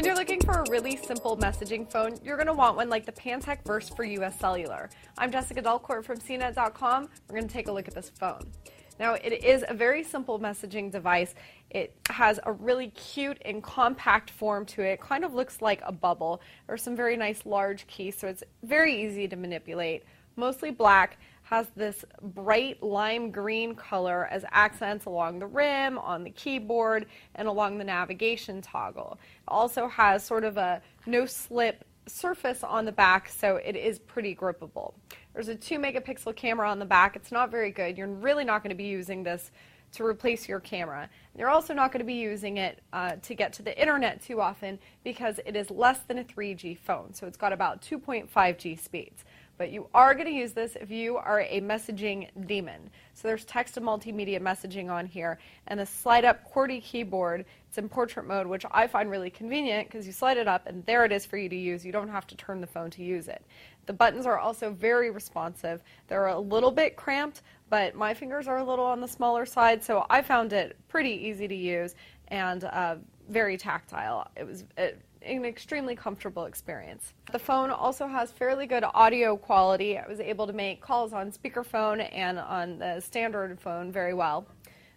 When you're looking for a really simple messaging phone, you're going to want one like the Pantech Verse for US Cellular. I'm Jessica Delcourt from CNET.com. We're going to take a look at this phone. Now, it is a very simple messaging device. It has a really cute and compact form to it. It kind of looks like a bubble. There are some very nice large keys, so it's very easy to manipulate. Mostly black, has this bright lime green color as accents along the rim, on the keyboard, and along the navigation toggle. It also has sort of a no-slip surface on the back, so it is pretty grippable. There's a 2-megapixel camera on the back. It's not very good. You're really not going to be using this to replace your camera. You're also not going to be using it to get to the internet too often because it is less than a 3G phone, so it's got about 2.5G speeds. But you are going to use this if you are a messaging demon. So there's text and multimedia messaging on here, and the slide-up QWERTY keyboard. It's in portrait mode, which I find really convenient because you slide it up and there it is for you to use. You don't have to turn the phone to use it. The buttons are also very responsive. They're a little bit cramped, but my fingers are a little on the smaller side, so I found it pretty easy to use and very tactile. It was an extremely comfortable experience. The phone also has fairly good audio quality. I was able to make calls on speakerphone and on the standard phone very well.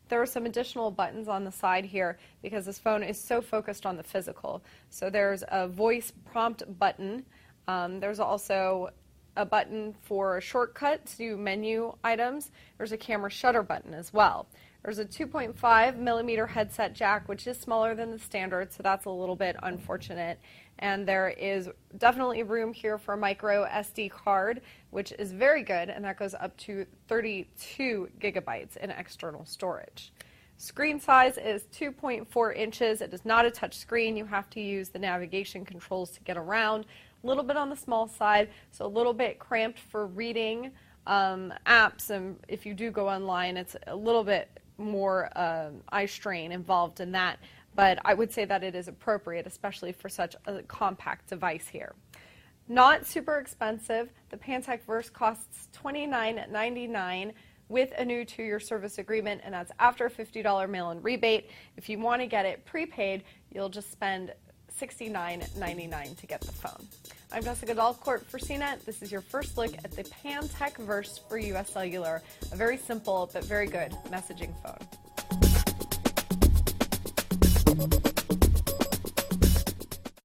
There are some additional buttons on the side here because this phone is so focused on the physical. So there's a voice prompt button. There's also a button for a shortcut to menu items. There's a camera shutter button as well. There's a 2.5 millimeter headset jack, which is smaller than the standard, so that's a little bit unfortunate. And there is definitely room here for a micro SD card, which is very good, and that goes up to 32 gigabytes in external storage. Screen size is 2.4 inches. It is not a touch screen. You have to use the navigation controls to get around. A little bit on the small side, so a little bit cramped for reading apps, and if you do go online, it's a little bit more eye strain involved in that, but I would say that it is appropriate, especially for such a compact device here. Not super expensive. The Pantech Verse costs $29.99 with a new 2-year service agreement, and that's after a $50 mail-in rebate. If you want to get it prepaid, you'll just spend $69.99 to get the phone. I'm Jessica Delcourt for CNET. This is your first look at the Pantech Verse for US Cellular, a very simple but very good messaging phone.